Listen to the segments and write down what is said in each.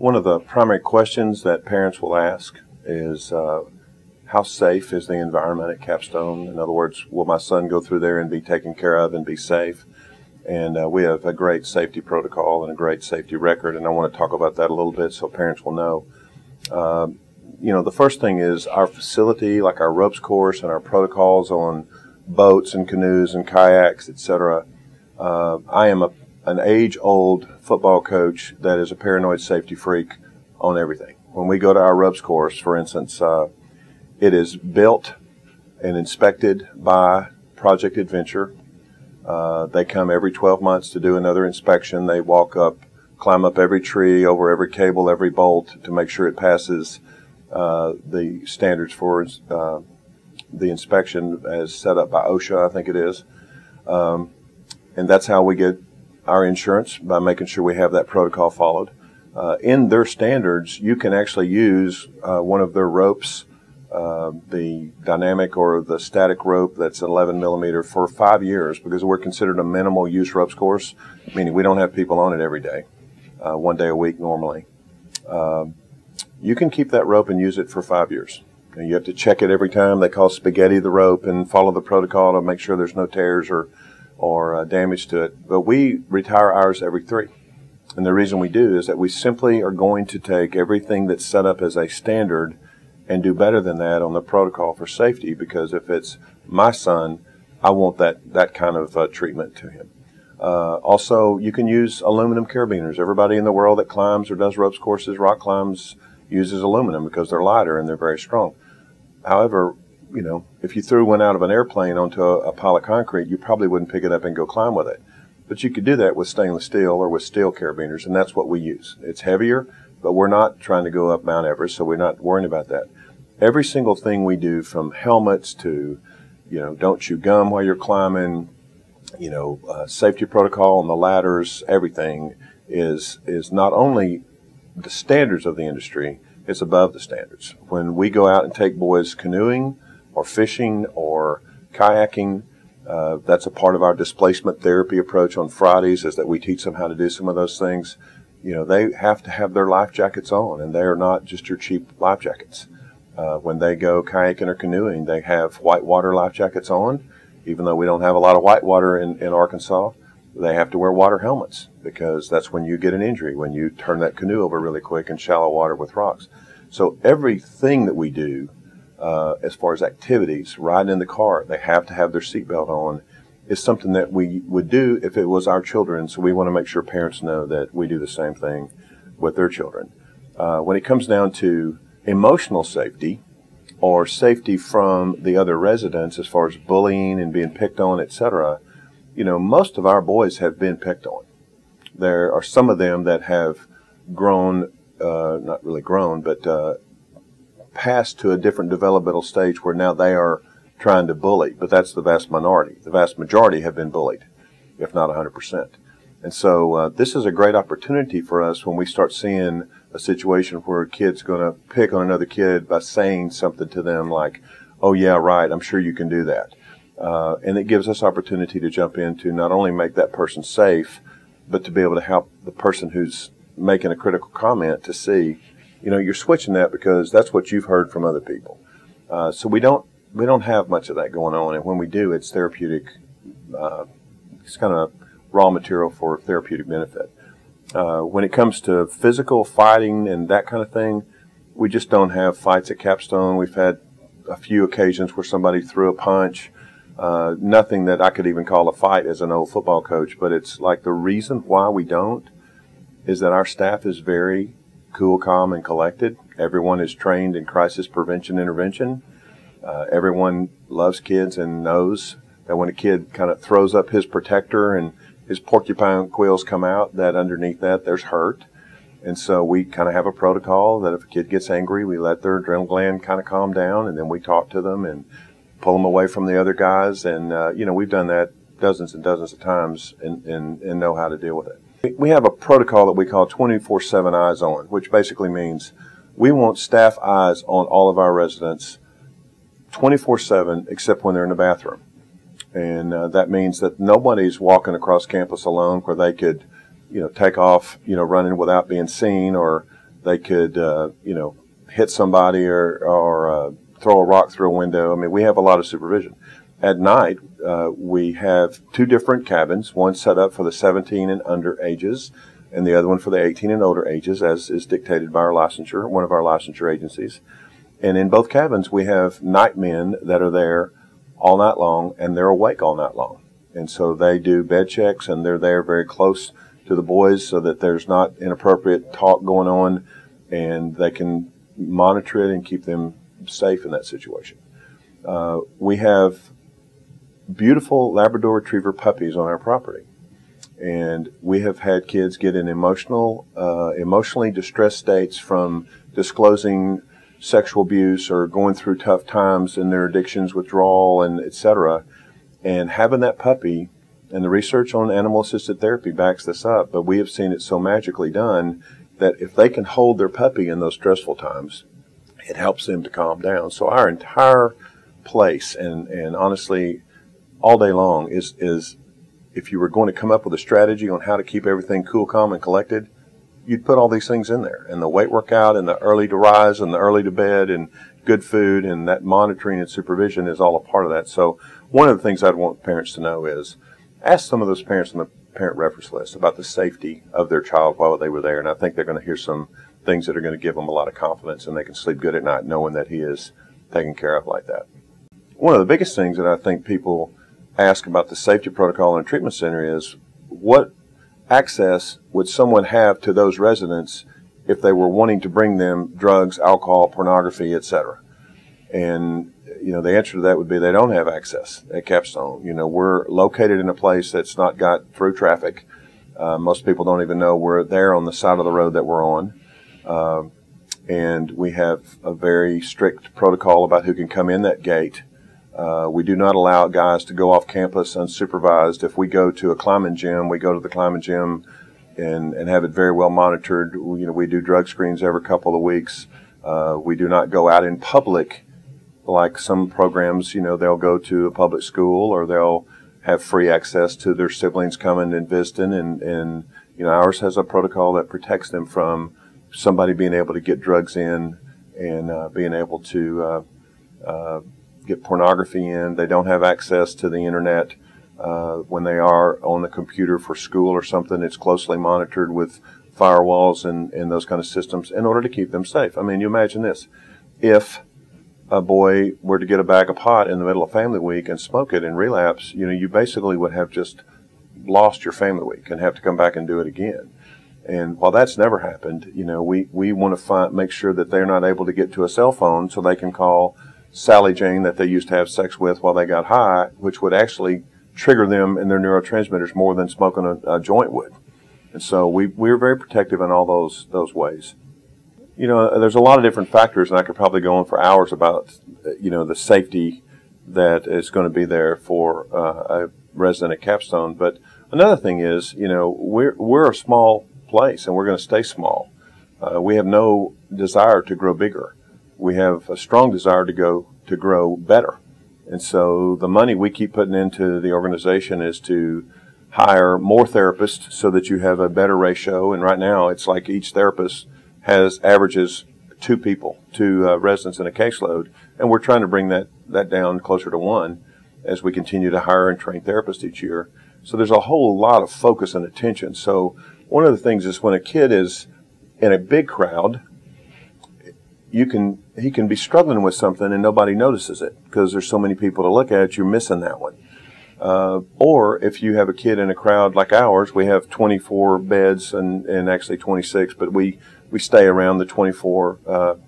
One of the primary questions that parents will ask is how safe is the environment at Capstone? In other words, will my son go through there and be taken care of and be safe? And we have a great safety protocol and a great safety record, and I want to talk about that a little bit so parents will know. The first thing is our facility, like our ropes course and our protocols on boats and canoes and kayaks, etc. I am an age-old football coach that is a paranoid safety freak on everything. When we go to our ropes course, for instance, it is built and inspected by Project Adventure. They come every 12 months to do another inspection. They climb up every tree, over every cable, every bolt to make sure it passes the standards for the inspection as set up by OSHA, I think it is. And that's how we get our insurance, by making sure we have that protocol followed. In their standards, you can actually use one of their ropes, the dynamic or the static rope that's 11 millimeter for 5 years, because we're considered a minimal use ropes course, meaning we don't have people on it every day, 1 day a week normally. You can keep that rope and use it for 5 years. And you have to check it every time. They call spaghetti the rope and follow the protocol to make sure there's no tears or damage to it. But we retire ours every 3. And the reason we do is that we simply are going to take everything that's set up as a standard and do better than that on the protocol for safety, because if it's my son, I want that kind of treatment to him. Also, you can use aluminum carabiners. Everybody in the world that climbs or does ropes courses, rock climbs, uses aluminum because they're lighter and they're very strong. However, if you threw one out of an airplane onto a pile of concrete, you probably wouldn't pick it up and go climb with it. But you could do that with stainless steel or with steel carabiners, and that's what we use. It's heavier, but we're not trying to go up Mount Everest, so we're not worrying about that. Every single thing we do, from helmets to, don't chew gum while you're climbing, safety protocol on the ladders, everything is not only the standards of the industry, it's above the standards. When we go out and take boys canoeing or fishing or kayaking, that's a part of our displacement therapy approach on Fridays, is that we teach them how to do some of those things. They have to have their life jackets on, and they are not just your cheap life jackets. When they go kayaking or canoeing, they have whitewater life jackets on. Even though we don't have a lot of whitewater in Arkansas, they have to wear water helmets, because that's when you get an injury, when you turn that canoe over really quick in shallow water with rocks. So everything that we do, as far as activities, riding in the car, they have to have their seatbelt on, is something that we would do if it was our children. So we want to make sure parents know that we do the same thing with their children. When it comes down to emotional safety, or safety from the other residents as far as bullying and being picked on, etc., most of our boys have been picked on. There are some of them that have grown, not really grown, but passed to a different developmental stage where now they are trying to bully, but that's the vast minority. The vast majority have been bullied, if not 100%. And so this is a great opportunity for us when we start seeing a situation where a kid's going to pick on another kid by saying something to them like, "Oh yeah, right, I'm sure you can do that." And it gives us opportunity to jump in to not only make that person safe, but to be able to help the person who's making a critical comment to see, you're switching that because that's what you've heard from other people. So we don't have much of that going on, and when we do, it's therapeutic. It's kind of raw material for therapeutic benefit. When it comes to physical fighting and that kind of thing, we just don't have fights at Capstone. We've had a few occasions where somebody threw a punch. Nothing that I could even call a fight as an old football coach, but it's like the reason why we don't is that our staff is very cool, calm, and collected. Everyone is trained in crisis prevention intervention. Everyone loves kids and knows that when a kid kind of throws up his protector and his porcupine quills come out, that underneath that there's hurt. And so we kind of have a protocol that if a kid gets angry, we let their adrenal gland kind of calm down, and then we talk to them and pull them away from the other guys. And, we've done that dozens and dozens of times and know how to deal with it. We have a protocol that we call 24/7 eyes on, which basically means we want staff eyes on all of our residents 24/7 except when they're in the bathroom. And that means that nobody's walking across campus alone where they could, take off, running without being seen, or, They could, hit somebody or throw a rock through a window. I mean, we have a lot of supervision. At night, we have two different cabins, one set up for the 17 and under ages, and the other one for the 18 and older ages, as is dictated by our licensure, one of our licensure agencies. And in both cabins, we have night men that are there all night long, and they're awake all night long. And so they do bed checks, and they're there very close to the boys so that there's not inappropriate talk going on, and they can monitor it and keep them safe in that situation. We have beautiful Labrador Retriever puppies on our property. And we have had kids get in emotionally distressed states from disclosing sexual abuse or going through tough times in their addictions, withdrawal, and etc. And having that puppy, and the research on animal-assisted therapy backs this up, but we have seen it so magically done that if they can hold their puppy in those stressful times, it helps them to calm down. So our entire place, and honestly, all day long, is if you were going to come up with a strategy on how to keep everything cool, calm, and collected, you'd put all these things in there. And the weight workout, and the early to rise, and the early to bed, and good food, and that monitoring and supervision is all a part of that. So one of the things I'd want parents to know is ask some of those parents on the parent reference list about the safety of their child while they were there. And I think they're going to hear some things that are going to give them a lot of confidence, and they can sleep good at night knowing that he is taken care of like that. One of the biggest things that I think people ask about the safety protocol in a treatment center is, what access would someone have to those residents if they were wanting to bring them drugs, alcohol, pornography, etc.? And the answer to that would be they don't have access at Capstone. We're located in a place that's not got through traffic. Most people don't even know we're there on the side of the road that we're on. And we have a very strict protocol about who can come in that gate. We do not allow guys to go off campus unsupervised. If we go to a climbing gym, we go to the climbing gym and have it very well monitored. We do drug screens every couple of weeks. We do not go out in public like some programs. They'll go to a public school, or they'll have free access to their siblings coming and visiting. And ours has a protocol that protects them from somebody being able to get drugs in and being able to get pornography in. They don't have access to the internet when they are on the computer for school or something. It's closely monitored with firewalls and those kind of systems in order to keep them safe. I mean, you imagine this. If a boy were to get a bag of pot in the middle of family week and smoke it and relapse, you basically would have just lost your family week and have to come back and do it again. And while that's never happened, we want to make sure that they're not able to get to a cell phone so they can call Sally Jane that they used to have sex with while they got high, which would actually trigger them in their neurotransmitters more than smoking a joint would. And so we're very protective in all those ways. There's a lot of different factors, and I could probably go on for hours about, the safety that is going to be there for a resident at Capstone. But another thing is, we're a small place, and we're going to stay small. We have no desire to grow bigger. We have a strong desire to grow better. And so the money we keep putting into the organization is to hire more therapists so that you have a better ratio. And right now, it's like each therapist averages two residents in a caseload. And we're trying to bring that down closer to one as we continue to hire and train therapists each year. So there's a whole lot of focus and attention. So one of the things is, when a kid is in a big crowd, he can be struggling with something and nobody notices it because there's so many people to look at. You're missing that one. Or if you have a kid in a crowd like ours, we have 24 beds and actually 26, but we stay around the 24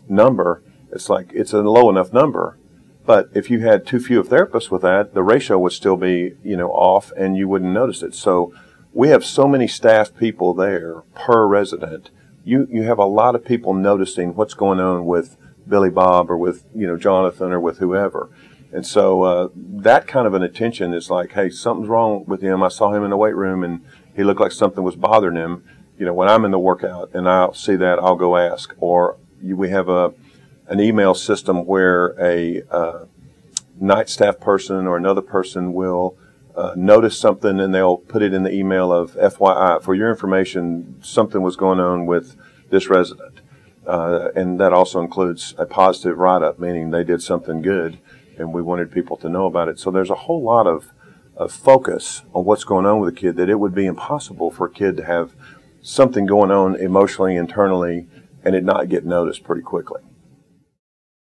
number. It's a low enough number. But if you had too few therapists with that, the ratio would still be off, and you wouldn't notice it. So we have so many staff people there per resident. You have a lot of people noticing what's going on with Billy Bob or with Jonathan or with whoever. And so that kind of an attention is like, hey, something's wrong with him. I saw him in the weight room and he looked like something was bothering him. When I'm in the workout and I'll see that, I'll go ask. Or we have an email system where a night staff person or another person will notice something, and they'll put it in the email of FYI. For your information, something was going on with this resident. And that also includes a positive write-up, meaning they did something good, and we wanted people to know about it. So there's a whole lot of focus on what's going on with a kid that it would be impossible for a kid to have something going on emotionally, internally, and it not get noticed pretty quickly.